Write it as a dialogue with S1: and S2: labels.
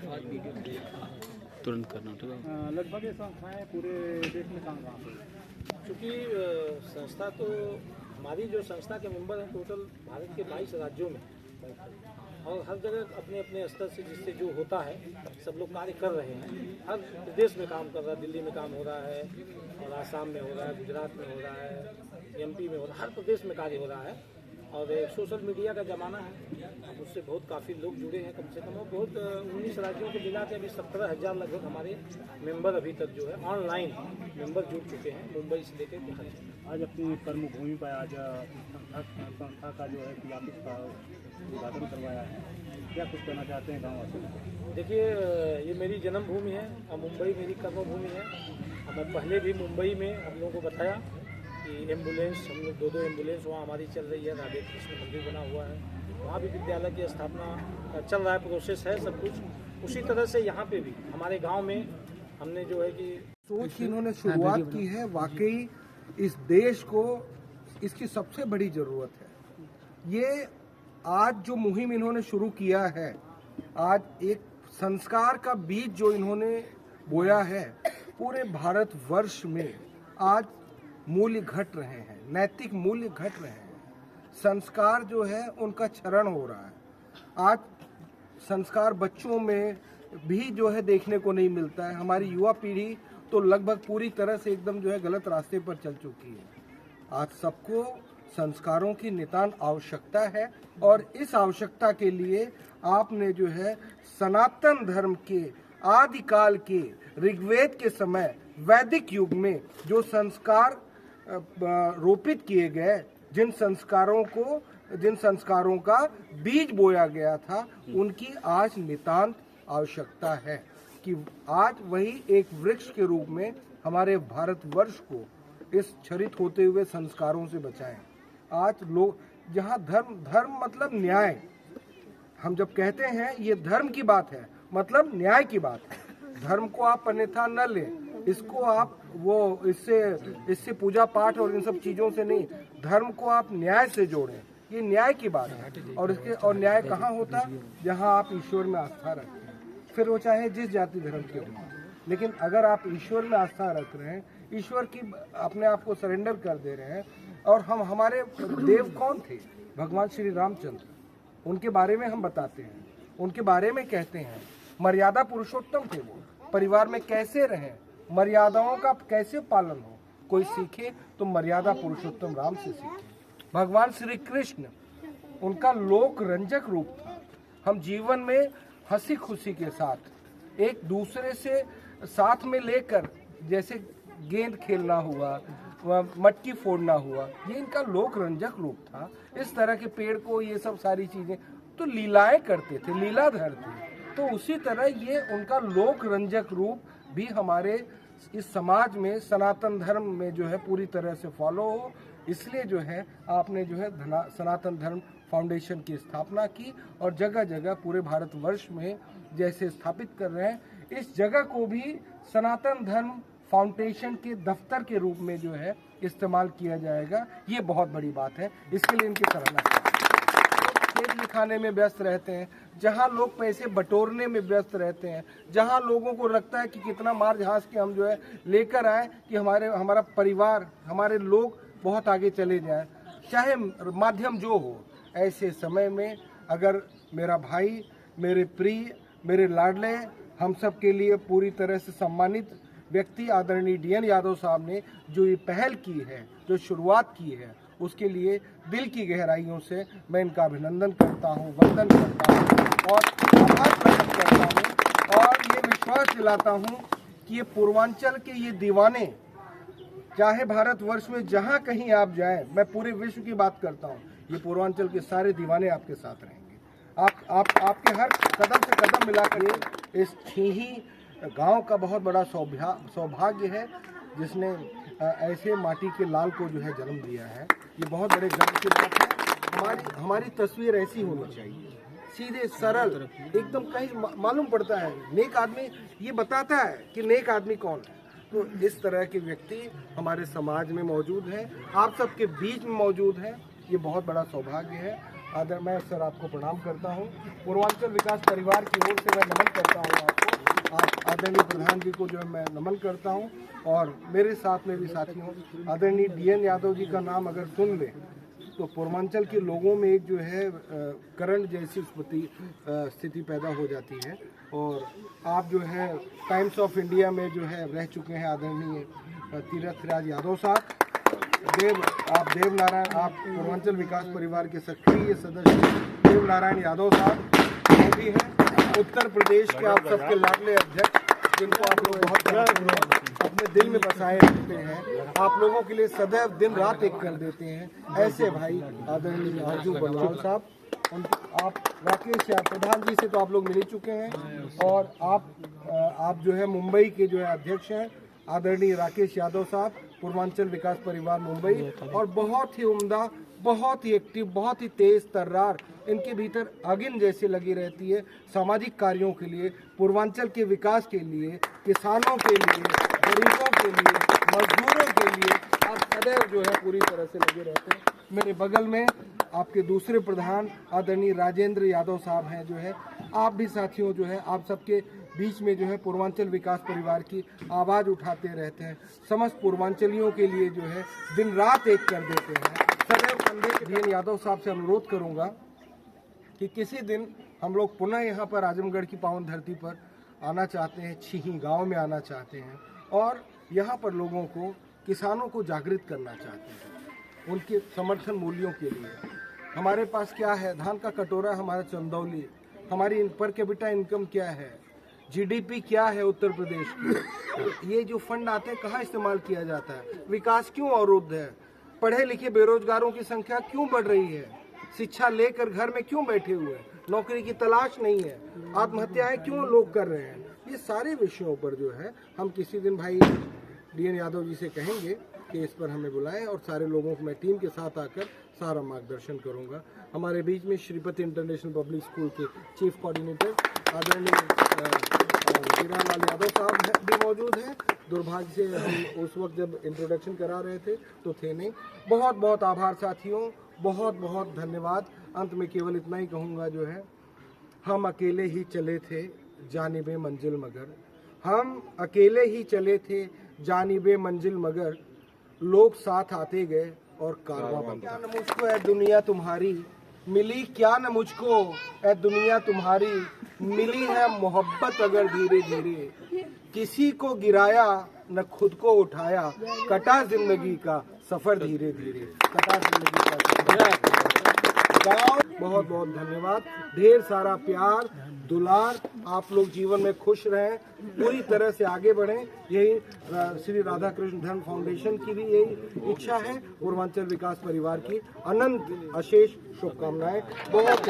S1: तुरंत करना होगा।
S2: लगभग ये संस्थाएं पूरे देश में काम करती हैं।
S3: चूँकि संस्था तो हमारी जो संस्था के मेंबर हैं टोटल भारत के 22 राज्यों में, और हर जगह अपने अपने स्तर से जिससे जो होता है सब लोग कार्य कर रहे हैं। हर प्रदेश में काम कर रहा है, दिल्ली में काम हो रहा है, और आसाम में हो रहा है, गुजरात में हो रहा है, MP में हो रहा है, हर प्रदेश में कार्य हो रहा है। और एक सोशल मीडिया का ज़माना है, अब उससे बहुत काफ़ी लोग जुड़े हैं, कम से कम और बहुत 19 राज्यों को मिला के अभी 17,000 लगभग हमारे मेंबर अभी तक जो है ऑनलाइन मेंबर जुड़ चुके हैं, मुंबई से लेकर बिहार तक।
S2: आज अपनी कर्मभूमि पर आज संस्था का जो है कि ऑफिस का उद्घाटन करवाया है, क्या कुछ कहना चाहते हैं गाँव वासी?
S3: देखिए, ये मेरी जन्मभूमि है और मुंबई मेरी कर्मभूमि है। मैं पहले भी मुंबई में हम लोगों को बताया कि एम्बुलेंस, हम लोग 2 एम्बुलेंस वहाँ हमारी चल रही है, राधे कृष्ण मंदिर बना हुआ है, वहाँ भी विद्यालय की स्थापना चल रहा है, प्रोसेस है सब कुछ। उसी तरह से यहाँ पे भी हमारे गांव में हमने जो है कि
S4: सोच की इन्होंने शुरुआत की है। वाकई इस देश को इसकी सबसे बड़ी ज़रूरत है। ये आज जो मुहिम इन्होंने शुरू किया है, आज एक संस्कार का बीज जो इन्होंने बोया है, पूरे भारतवर्ष में आज मूल्य घट रहे हैं, नैतिक मूल्य घट रहे हैं, संस्कार जो है उनका क्षरण हो रहा है। आज संस्कार बच्चों में भी जो है देखने को नहीं मिलता है। हमारी युवा पीढ़ी तो लगभग पूरी तरह से एकदम जो है गलत रास्ते पर चल चुकी है। आज सबको संस्कारों की नितांत आवश्यकता है, और इस आवश्यकता के लिए आपने जो है सनातन धर्म के आदिकाल के ऋग्वेद के समय वैदिक युग में जो संस्कार रोपित किए गए, जिन संस्कारों का बीज बोया गया था, उनकी आज नितांत आवश्यकता है कि आज वही एक वृक्ष के रूप में हमारे भारतवर्ष को इस क्षरित होते हुए संस्कारों से बचाएं। आज लोग जहाँ धर्म मतलब न्याय, हम जब कहते हैं ये धर्म की बात है, मतलब न्याय की बात है। धर्म को आप अन्यथा न लें, इसको आप इससे पूजा पाठ और इन सब चीजों से नहीं, धर्म को आप न्याय से जोड़ें, ये न्याय की बात है। और न्याय कहाँ होता? जहाँ आप ईश्वर में आस्था रखते हैं, फिर वो चाहे जिस जाति धर्म के हो। लेकिन अगर आप ईश्वर में आस्था रख रहे हैं, ईश्वर की अपने आप को सरेंडर कर दे रहे हैं, और हमारे देव कौन थे? भगवान श्री रामचंद्र, उनके बारे में हम बताते हैं, उनके बारे में कहते हैं, मर्यादा पुरुषोत्तम थे वो। परिवार में कैसे रहें, मर्यादाओं का कैसे पालन हो, कोई सीखे तो मर्यादा पुरुषोत्तम राम से सीखे। भगवान श्री कृष्ण, उनका लोक रंजक रूप था। हम जीवन में हंसी खुशी के साथ एक दूसरे से साथ में लेकर, जैसे गेंद खेलना हुआ, मटकी फोड़ना हुआ, ये इनका लोक रंजक रूप था। इस तरह के पेड़ को, ये सब सारी चीजें तो लीलाएं करते थे, लीलाधर थे। तो उसी तरह ये उनका लोक रंजक रूप भी हमारे इस समाज में, सनातन धर्म में जो है पूरी तरह से फॉलो हो। इसलिए जो है आपने जो है सनातन धर्म फाउंडेशन की स्थापना की, और जगह जगह पूरे भारतवर्ष में जैसे स्थापित कर रहे हैं, इस जगह को भी सनातन धर्म फाउंडेशन के दफ्तर के रूप में जो है इस्तेमाल किया जाएगा। ये बहुत बड़ी बात है, इसके लिए इनकी सराहना है। खेत लिखाने में व्यस्त रहते हैं, जहां लोग पैसे बटोरने में व्यस्त रहते हैं, जहां लोगों को लगता है कि कितना मार झांस के हम जो है लेकर आए कि हमारा परिवार, हमारे लोग बहुत आगे चले जाएं, चाहे माध्यम जो हो। ऐसे समय में अगर मेरा भाई, मेरे प्रिय, मेरे लाडले, हम सब के लिए पूरी तरह से सम्मानित व्यक्ति आदरणीय DN यादव साहब ने जो ये पहल की है, जो शुरुआत की है, उसके लिए दिल की गहराइयों से मैं इनका अभिनंदन करता हूँ, वंदन करता हूँ और आभार प्रकट करता हूँ, और ये विश्वास दिलाता हूँ कि ये पूर्वांचल के ये दीवाने, चाहे भारतवर्ष में जहाँ कहीं आप जाएं, मैं पूरे विश्व की बात करता हूँ, ये पूर्वांचल के सारे दीवाने आपके साथ रहेंगे। आपके हर कदम से कदम मिलाकर इस छीही गांव का बहुत बड़ा सौभाग्य है, जिसने ऐसे माटी के लाल को जो है जन्म दिया है। ये बहुत बड़े गर्व की बात है। हमारी तस्वीर ऐसी होनी चाहिए, सीधे सरल, एकदम। कहीं मालूम पड़ता है नेक आदमी, ये बताता है कि नेक आदमी कौन है। तो इस तरह के व्यक्ति हमारे समाज में मौजूद है, आप सबके बीच में मौजूद है। ये बहुत बड़ा सौभाग्य है, आदर मैं सर आपको प्रणाम करता हूँ। पूर्वांचल विकास परिवार की ओर से मैं नमन करता हूँ आपको, आप आदरणीय प्रधान जी को जो है मैं नमन करता हूँ। और मेरे साथ में भी साथियों, आदरणीय DN यादव जी का नाम अगर सुन ले तो पूर्वांचल के लोगों में एक जो है करंट जैसी स्थिति पैदा हो जाती है। और आप जो है टाइम्स ऑफ इंडिया में जो है रह चुके हैं आदरणीय तीरथराज यादव साहब। आप देव नारायण, आप पूर्वांचल विकास परिवार के सक्रिय सदस्य देव नारायण यादव साहब भी हैं। उत्तर प्रदेश के आप सबके लाडले अध्यक्ष, जिनको आप लोग बहुत अपने दिल में बसाए रखते हैं, आप लोगों के लिए सदैव दिन रात एक कर देते हैं, ऐसे भाई आदरणीय आरजू बलवाल साहब। आप राकेश प्रधान जी से तो आप लोग मिल चुके हैं, और आप जो है मुंबई के जो है अध्यक्ष हैं आदरणीय राकेश यादव साहब, पूर्वांचल विकास परिवार मुंबई। और बहुत ही उम्दा, बहुत ही एक्टिव, बहुत ही तेज तर्रार, इनके भीतर आगिन जैसे लगी रहती है सामाजिक कार्यों के लिए, पूर्वांचल के विकास के लिए, किसानों के लिए, गरीबों के लिए, मजदूरों के लिए आप सदैव जो है पूरी तरह से लगे रहते हैं। मेरे बगल में आपके दूसरे प्रधान आदरणीय राजेंद्र यादव साहब हैं, जो है आप भी साथियों जो है आप सबके बीच में जो है पूर्वांचल विकास परिवार की आवाज़ उठाते रहते हैं, समस्त पूर्वांचलियों के लिए जो है दिन रात एक कर देते हैं। सदैव कंधे के DN यादव साहब से अनुरोध करूंगा कि किसी दिन हम लोग पुनः यहाँ पर आजमगढ़ की पावन धरती पर आना चाहते हैं, छिही गांव में आना चाहते हैं, और यहाँ पर लोगों को, किसानों को जागृत करना चाहते हैं उनके समर्थन मूल्यों के लिए। हमारे पास क्या है, धान का कटोरा हमारा चंदौली, हमारी पर कैपिटा इनकम क्या है, GDP क्या है उत्तर प्रदेश की, ये जो फंड आते हैं कहाँ इस्तेमाल किया जाता है, विकास क्यों अवरुद्ध है, पढ़े लिखे बेरोजगारों की संख्या क्यों बढ़ रही है, शिक्षा लेकर घर में क्यों बैठे हुए हैं, नौकरी की तलाश नहीं है, आत्महत्याएं क्यों लोग कर रहे हैं, ये सारे विषयों पर जो है हम किसी दिन भाई DN यादव जी से कहेंगे कि इस पर हमें बुलाएं, और सारे लोगों को मैं टीम के साथ आकर सारा मार्गदर्शन करूंगा। हमारे बीच में श्रीपति इंटरनेशनल पब्लिक स्कूल के चीफ कोऑर्डिनेटर आदरणीय हीरालाल यादव साहब भी मौजूद हैं। दुर्भाग्य से हम उस वक्त जब इंट्रोडक्शन करा रहे थे तो थे नहीं। बहुत बहुत आभार साथियों, बहुत बहुत धन्यवाद। अंत में केवल इतना ही कहूँगा जो है, हम अकेले ही चले थे जानिबे मंजिल मगर, हम अकेले ही चले थे जानिबे मंजिल मगर, लोग साथ आते गए और कारवां बन गया। क्या न मुझको है दुनिया तुम्हारी मिली, क्या न मुझको है दुनिया तुम्हारी मिली है मोहब्बत अगर धीरे धीरे, किसी को गिराया न खुद को उठाया, कटा जिंदगी का सफर धीरे धीरे, कटा जिंदगी का सफर। बहुत बहुत धन्यवाद, ढेर सारा प्यार दुलार, आप लोग जीवन में खुश रहें, पूरी तरह से आगे बढ़ें, यही श्री राधा कृष्ण धर्म फाउंडेशन की भी यही इच्छा है। पूर्वांचल विकास परिवार की अनंत अशेष शुभकामनाएं। बहुत